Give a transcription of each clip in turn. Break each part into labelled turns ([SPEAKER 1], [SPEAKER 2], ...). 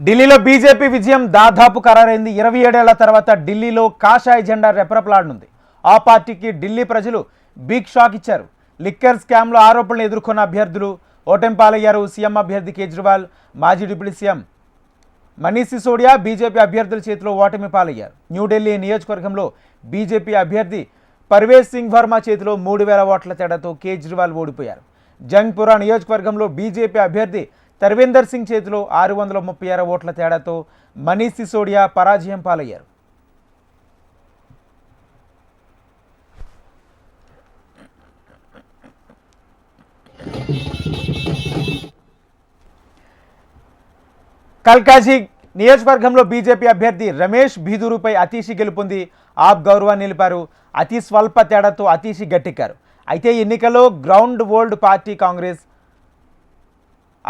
[SPEAKER 1] ఢిల్లీలో బీజేపీ విజయం దాదాపు ఖరారైంది. 27 ఏళ్ల తర్వాత ఢిల్లీలో కాషాయ జెండా రెపరెపలాడనుంది. ఆ పార్టీకి ఢిల్లీ ప్రజలు బిగ్ షాక్ ఇచ్చారు. లిక్కర్ స్కామ్లో ఆరోపణలు ఎదుర్కొన్న అభ్యర్థులు ఓటమిపాలయ్యారు. సీఎం అభ్యర్థి కేజ్రీవాల్, మాజీ deputy CM Manish Sisodia BJP అభ్యర్థుల చేతిలో ఓటమి పాలయ్యారు. న్యూఢిల్లీ నియోజకవర్గంలో బీజేపీ అభ్యర్థి పర్వేజ్ సింగ్ వర్మ చేతిలో 3000 ఓట్ల తేడాతో కేజ్రీవాల్ ఓడిపోయారు. జంగ్పురా నియోజకవర్గంలో బీజేపీ అభ్యర్థి తర్వేందర్ సింగ్ చేతిలో 636 ఓట్ల తేడాతో మనీష్ సిసోడియా పరాజయం పాలయ్యారు. కల్కాజీ నియోజకవర్గంలో బీజేపీ అభ్యర్థి రమేష్ బీదూరుపై అతీషి గెలుపొంది ఆప్ గౌరవాన్ని నిలిపారు. అతి స్వల్ప తేడాతో అతీషి గట్టెక్కారు. అయితే ఎన్నికల్లో గ్రౌండ్ వరల్డ్ పార్టీ కాంగ్రెస్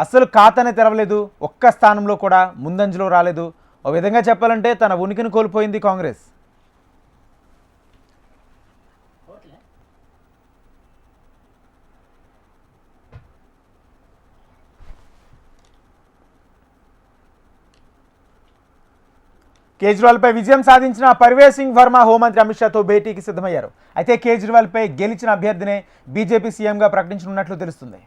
[SPEAKER 1] అసలు ఖాతానే తెరవలేదు. ఒక్క స్థానంలో కూడా ముందంజలో రాలేదు. ఓ విధంగా చెప్పాలంటే తన ఉనికిని కోల్పోయింది కాంగ్రెస్. కేజ్రీవాల్పై విజయం సాధించిన పర్వేజ్ సింగ్ వర్మ హోంమంత్రి అమిత్ షాతో భేటీకి సిద్ధమయ్యారు. అయితే కేజ్రీవాల్పై గెలిచిన అభ్యర్థినే బీజేపీ సీఎంగా ప్రకటించనున్నట్లు తెలుస్తుంది.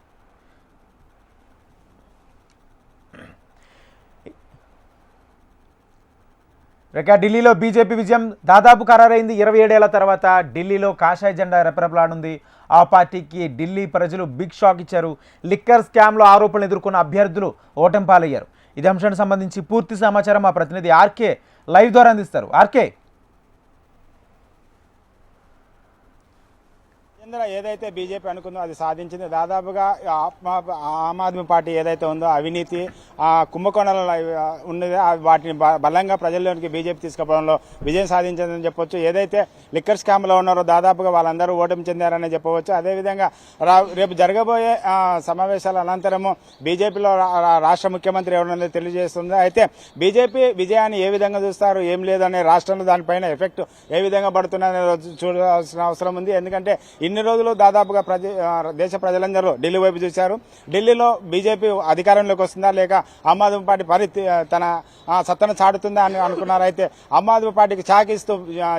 [SPEAKER 1] ఇక ఢిల్లీలో బీజేపీ విజయం దాదాపు ఖరారైంది. 27 ఏళ్ల తర్వాత ఢిల్లీలో కాషాయ జెండా రెపరెపలాడుంది. ఆ పార్టీకి ఢిల్లీ ప్రజలు బిగ్ షాక్ ఇచ్చారు. లిక్కర్ స్కామ్లో ఆరోపణలు ఎదుర్కొన్న అభ్యర్థులు ఓటమి పాలయ్యారు. ఇదే అంశానికి సంబంధించి పూర్తి సమాచారం మా ప్రతినిధి ఆర్కే లైవ్ ద్వారా అందిస్తారు. ఆర్కే,
[SPEAKER 2] ఏదైతే బీజేపీ అనుకుందో అది సాధించింది. దాదాపుగా ఆమ్ ఆద్మీ పార్టీ ఏదైతే ఉందో అవినీతి కుంభకోణాలు ఉన్నది వాటిని బలంగా ప్రజల్లోనికి బీజేపీ తీసుకుపోవడంలో విజయం సాధించిందని చెప్పొచ్చు. ఏదైతే లిక్కర్ స్కామ్లో ఉన్నారో దాదాపుగా వాళ్ళందరూ ఓటమి చెందారని చెప్పవచ్చు. అదేవిధంగా రేపు జరగబోయే సమావేశాల అనంతరము బీజేపీలో రాష్ట్ర ముఖ్యమంత్రి ఎవరన్నది తెలియజేస్తుంది. అయితే బీజేపీ విజయాన్ని ఏ విధంగా చూస్తారు, ఏం లేదనే రాష్ట్రంలో దానిపైన ఎఫెక్ట్ ఏ విధంగా పడుతుందనే చూడాల్సిన అవసరం ఉంది. ఎందుకంటే ఇన్ని రోజులు దాదాపుగా దేశ ప్రజలందరూ ఢిల్లీ వైపు చూశారు. ఢిల్లీలో బీజేపీ అధికారంలోకి వస్తుందా లేక ఆమ్ ఆద్మీ పార్టీ తన సత్తను చాటుతుందా అని అనుకున్నారు. అయితే ఆమ్ ఆద్మీ పార్టీకి చాకిస్తూ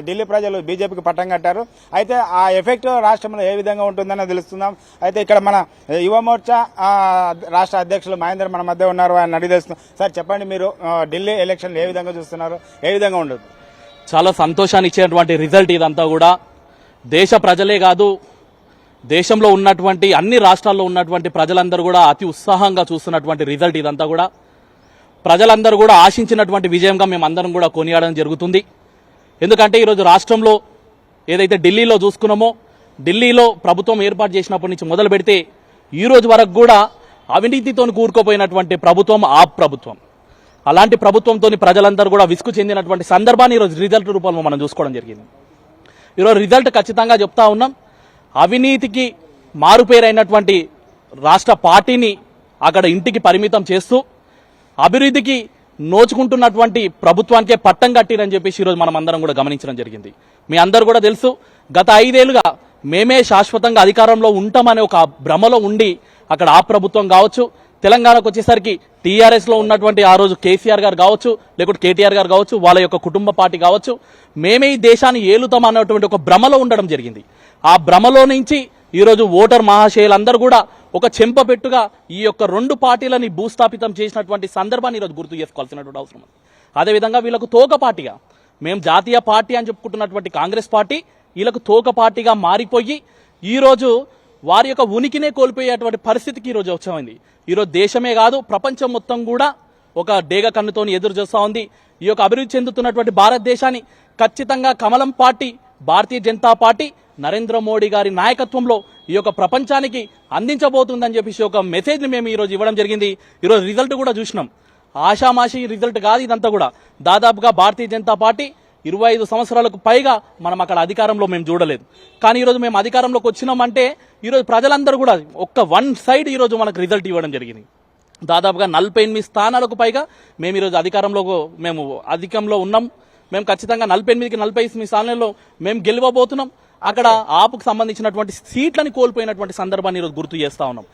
[SPEAKER 2] ఢిల్లీ ప్రజలు బీజేపీకి పట్టం కట్టారు. అయితే ఆ ఎఫెక్ట్ రాష్ట్రంలో ఏ విధంగా ఉంటుందని తెలుస్తున్నాం. అయితే ఇక్కడ మన యువ మోర్చా రాష్ట్ర అధ్యక్షులు మహేందర్ మన మధ్య ఉన్నారు. ఆయన అడిగేస్తున్నాం. సార్ చెప్పండి, మీరు ఢిల్లీ ఎలక్షన్లు ఏ విధంగా చూస్తున్నారు, ఏ విధంగా ఉండదు?
[SPEAKER 3] చాలా సంతోషాన్ని ఇచ్చేటువంటి రిజల్ట్ ఇదంతా కూడా. దేశ ప్రజలే కాదు, దేశంలో ఉన్నటువంటి అన్ని రాష్ట్రాల్లో ఉన్నటువంటి ప్రజలందరూ కూడా అతి ఉత్సాహంగా చూస్తున్నటువంటి రిజల్ట్ ఇదంతా కూడా. ప్రజలందరూ కూడా ఆశించినటువంటి విజయంగా మేము అందరం కూడా కొనియాడడం జరుగుతుంది. ఎందుకంటే ఈరోజు రాష్ట్రంలో ఏదైతే ఢిల్లీలో చూసుకున్నామో, ఢిల్లీలో ప్రభుత్వం ఏర్పాటు చేసినప్పటి నుంచి మొదలు పెడితే ఈ రోజు వరకు కూడా అవినీతితో కూరుకుపోయినటువంటి ప్రభుత్వం ఆ ప్రభుత్వం. అలాంటి ప్రభుత్వంతో ప్రజలందరూ కూడా విసుగు చెందినటువంటి సందర్భాన్ని ఈరోజు రిజల్ట్ రూపంలో మనం చూసుకోవడం జరిగింది. ఈరోజు రిజల్ట్ ఖచ్చితంగా చెప్తా ఉన్నాం. అవినీతికి మారుపేరైనటువంటి రాష్ట్ర పార్టీని అక్కడ ఇంటికి పరిమితం చేస్తూ అభివృద్ధికి నోచుకుంటున్నటువంటి ప్రభుత్వానికే పట్టం కట్టిరని చెప్పేసి ఈరోజు మనం అందరం కూడా గమనించడం జరిగింది. మీ అందరూ కూడా తెలుసు, గత 5 ఏళ్లుగా మేమే శాశ్వతంగా అధికారంలో ఉంటామనే ఒక భ్రమలో ఉండి అక్కడ ఆ ప్రభుత్వం కావచ్చు, తెలంగాణకు వచ్చేసరికి టీఆర్ఎస్ లో ఉన్నటువంటి ఆ రోజు కేసీఆర్ గారు కావచ్చు, లేకుంటే కేటీఆర్ గారు కావచ్చు, వాళ్ళ యొక్క కుటుంబ పార్టీ కావచ్చు, మేమే ఈ దేశాన్ని ఏలుతాం అన్నటువంటి ఒక భ్రమలో ఉండడం జరిగింది. ఆ భ్రమలో నుంచి ఈరోజు ఓటర్ మహాశయులందరూ కూడా ఒక చెంపపెట్టుగా ఈ యొక్క 2 పార్టీలని భూస్థాపితం చేసినటువంటి సందర్భాన్ని ఈరోజు గుర్తు చేసుకోవాల్సినటువంటి అవసరం ఉంది. అదేవిధంగా వీళ్ళకు తోక పార్టీగా, మేము జాతీయ పార్టీ అని చెప్పుకుంటున్నటువంటి కాంగ్రెస్ పార్టీ వీళ్ళకు తోక పార్టీగా మారిపోయి ఈరోజు వారి యొక్క ఉనికినే కోల్పోయేటువంటి పరిస్థితికి ఈరోజు వచ్చామైంది. ఈరోజు దేశమే కాదు, ప్రపంచం మొత్తం కూడా ఒక డేగ కన్నుతోని ఎదురు చూస్తూ ఉంది. ఈ యొక్క అభివృద్ధి చెందుతున్నటువంటి భారతదేశాన్ని ఖచ్చితంగా కమలం పార్టీ, భారతీయ జనతా పార్టీ నరేంద్ర మోడీ గారి నాయకత్వంలో ఈ యొక్క ప్రపంచానికి అందించబోతుందని చెప్పేసి ఒక మెసేజ్ని మేము ఈరోజు ఇవ్వడం జరిగింది. ఈరోజు రిజల్ట్ కూడా చూసినాం. ఆషామాషి రిజల్ట్ కాదు ఇదంతా కూడా. దాదాపుగా భారతీయ జనతా పార్టీ 25 సంవత్సరాలకు పైగా మనం అక్కడ అధికారంలో మేము చూడలేదు. కానీ ఈరోజు మేము అధికారంలోకి వచ్చినామంటే ఈరోజు ప్రజలందరూ కూడా ఒక్క వన్ సైడ్ ఈరోజు మనకు రిజల్ట్ ఇవ్వడం జరిగింది. దాదాపుగా 48 స్థానాలకు పైగా మేము ఈరోజు అధికంలో ఉన్నాం. మేము ఖచ్చితంగా 48కి 48 స్థానాల్లో మేము గెలవబోతున్నాం. అక్కడ ఆపుకు సంబంధించినటువంటి సీట్లని కోల్పోయినటువంటి సందర్భాన్ని ఈరోజు గుర్తు చేస్తా ఉన్నాం.